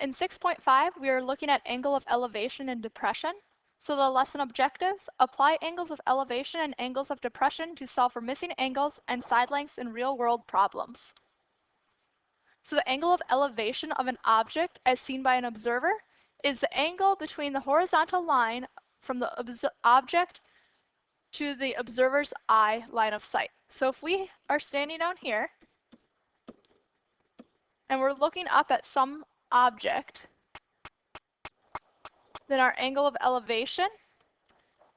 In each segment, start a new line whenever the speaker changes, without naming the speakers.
in 6.5, we are looking at angle of elevation and depression. So the lesson objectives: apply angles of elevation and angles of depression to solve for missing angles and side lengths in real-world problems. So the angle of elevation of an object as seen by an observer is the angle between the horizontal line from the object to the observer's eye line of sight. So if we are standing down here and we're looking up at some object, then our angle of elevation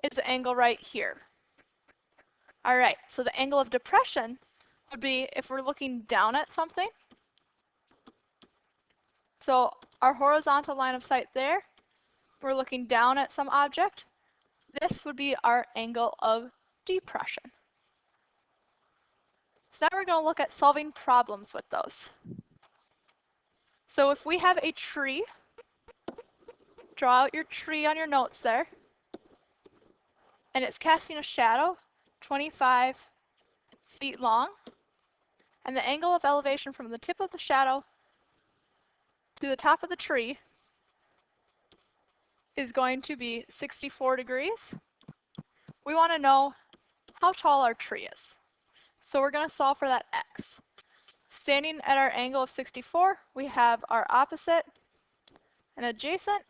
is the angle right here. All right, so the angle of depression would be if we're looking down at something. So our horizontal line of sight there, we're looking down at some object. This would be our angle of depression. So now we're going to look at solving problems with those. So if we have a tree, draw out your tree on your notes there, and it's casting a shadow 25 feet long, and the angle of elevation from the tip of the shadow to the top of the tree is going to be 64 degrees. We want to know how tall our tree is. So we're going to solve for that x. Standing at our angle of 64, we have our opposite and adjacent.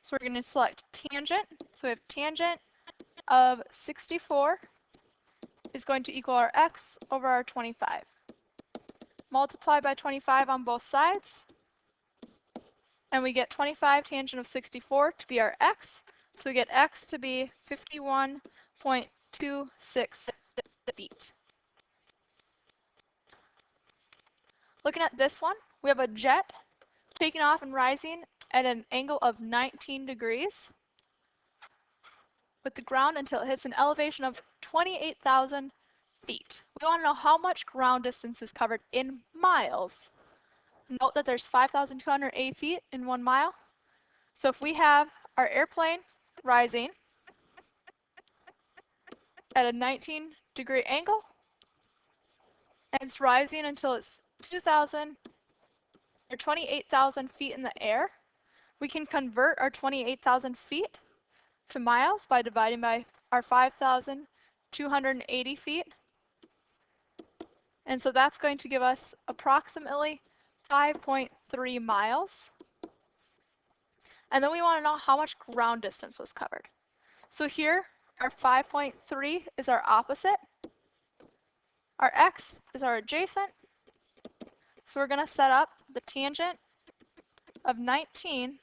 So we're going to select tangent. So we have tangent of 64 is going to equal our x over our 25. Multiply by 25 on both sides, and we get 25 tangent of 64 to be our x. So we get x to be 51.26 feet. Looking at this one, we have a jet taking off and rising at an angle of 19 degrees with the ground until it hits an elevation of 28,000 feet. We want to know how much ground distance is covered in miles. Note that there's 5,280 feet in 1 mile. So if we have our airplane rising at a 19-degree angle, and it's rising until it's 28,000 feet in the air, we can convert our 28,000 feet to miles by dividing by our 5,280 feet. And so that's going to give us approximately 5.3 miles. And then we want to know how much ground distance was covered. So here, our 5.3 is our opposite. Our x is our adjacent. So we're going to set up the tangent of 19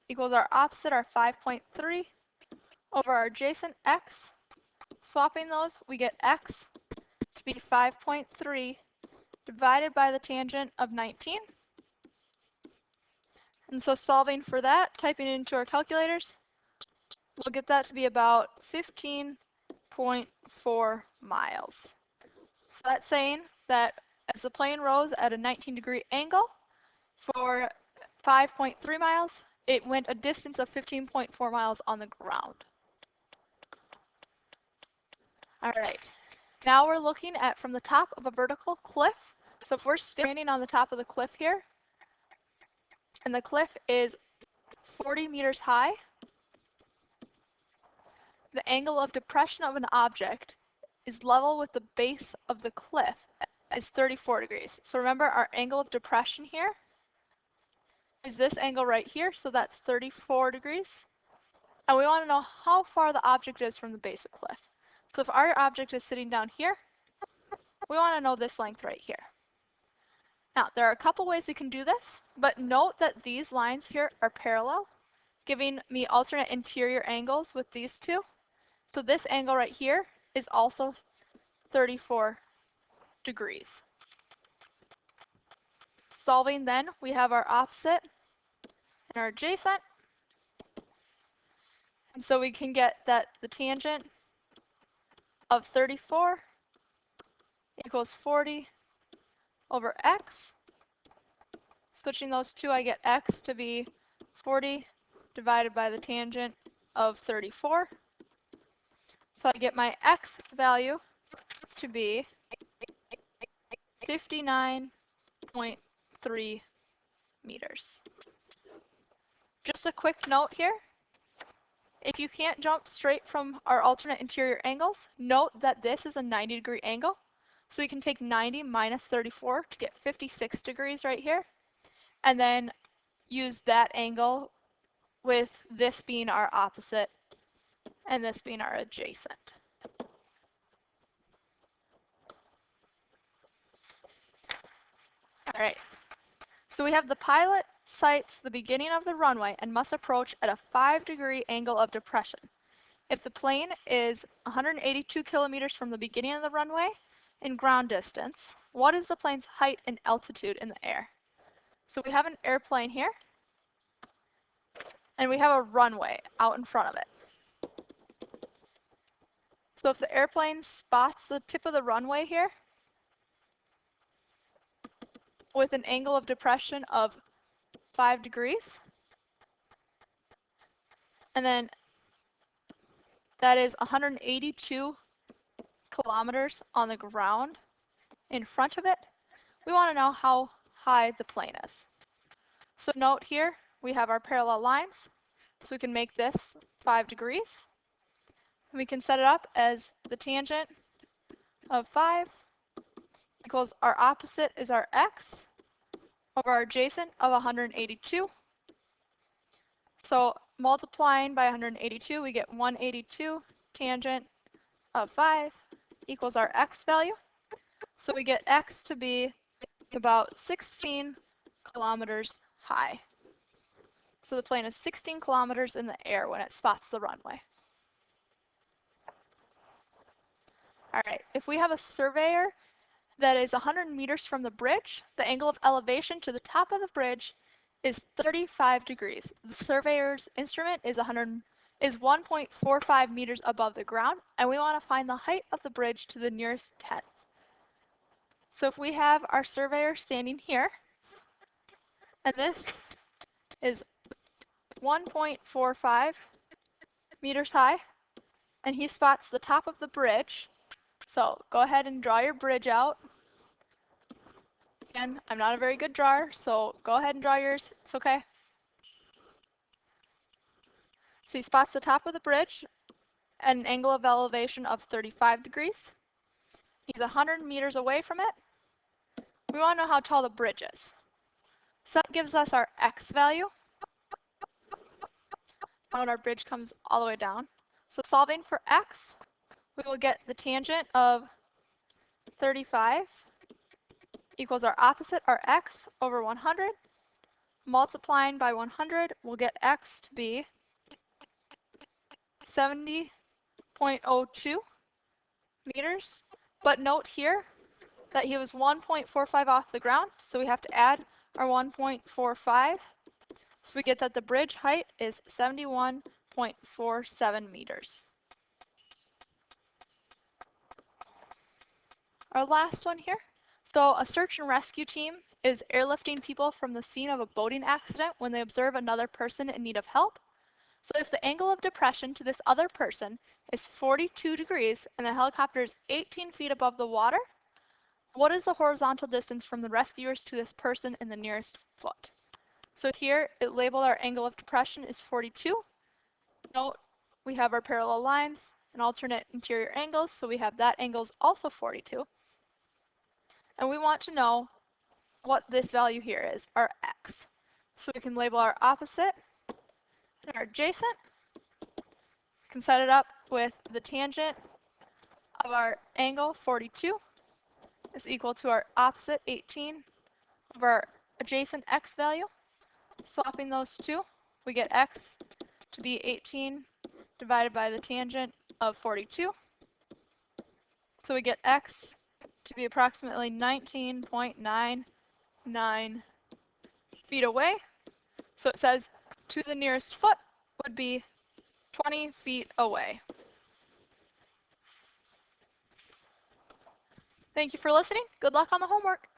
equals our opposite, our 5.3, over our adjacent x. Swapping those, we get x to be 5.3 divided by the tangent of 19. And so solving for that, typing it into our calculators, we'll get that to be about 15.4 miles. So that's saying that as the plane rose at a 19-degree angle for 5.3 miles, it went a distance of 15.4 miles on the ground. All right, now we're looking at from the top of a vertical cliff. So if we're standing on the top of the cliff here, and the cliff is 40 meters high, the angle of depression of an object is level with the base of the cliff is 34 degrees. So remember, our angle of depression here is this angle right here, so that's 34 degrees. And we want to know how far the object is from the base of the cliff. So if our object is sitting down here, we want to know this length right here. Now, there are a couple ways we can do this, but note that these lines here are parallel, giving me alternate interior angles with these two. So this angle right here is also 34 degrees. Solving then, we have our opposite and our adjacent. And so we can get that the tangent of 34 equals 40 over x. Switching those two, I get x to be 40 divided by the tangent of 34. So I get my x value to be 59.3 meters. Just a quick note here. If you can't jump straight from our alternate interior angles, note that this is a 90-degree angle. So we can take 90 minus 34 to get 56 degrees right here. And then use that angle with this being our opposite and this being our adjacent. All right, so we have the pilot sights the beginning of the runway and must approach at a 5-degree angle of depression. If the plane is 182 kilometers from the beginning of the runway in ground distance, what is the plane's height and altitude in the air? So we have an airplane here, and we have a runway out in front of it. So if the airplane spots the tip of the runway here with an angle of depression of 5 degrees, and then that is 182 kilometers on the ground in front of it, we want to know how high the plane is. So note here, we have our parallel lines, so we can make this 5 degrees. And we can set it up as the tangent of 5 equals our opposite is our x over our adjacent of 182. So multiplying by 182, we get 182 tangent of 5 equals our x value. So we get x to be about 16 kilometers high. So the plane is 16 kilometers in the air when it spots the runway. All right, if we have a surveyor that is 100 meters from the bridge, the angle of elevation to the top of the bridge is 35 degrees. The surveyor's instrument is 1.45 meters above the ground, and we want to find the height of the bridge to the nearest tenth. So if we have our surveyor standing here, and this is 1.45 meters high, and he spots the top of the bridge. So go ahead and draw your bridge out. Again, I'm not a very good drawer, so go ahead and draw yours. It's okay. So he spots the top of the bridge at an angle of elevation of 35 degrees. He's 100 meters away from it. We want to know how tall the bridge is. So that gives us our x value when our bridge comes all the way down. So solving for x, we will get the tangent of 35 equals our opposite, our x, over 100. Multiplying by 100, we'll get x to be 70.02 meters. But note here that he was 1.45 off the ground, so we have to add our 1.45. So we get that the bridge height is 71.47 meters. Our last one here. So a search and rescue team is airlifting people from the scene of a boating accident when they observe another person in need of help. So if the angle of depression to this other person is 42 degrees and the helicopter is 18 feet above the water, what is the horizontal distance from the rescuers to this person in the nearest foot? So here it labeled our angle of depression is 42. Note we have our parallel lines and alternate interior angles, so we have that angle is also 42. And we want to know what this value here is, our x. So we can label our opposite and our adjacent. We can set it up with the tangent of our angle 42 is equal to our opposite 18 over our adjacent x value. Swapping those two, we get x to be 18 divided by the tangent of 42. So we get x to be approximately 19.99 feet away. So it says to the nearest foot would be 20 feet away. Thank you for listening. Good luck on the homework.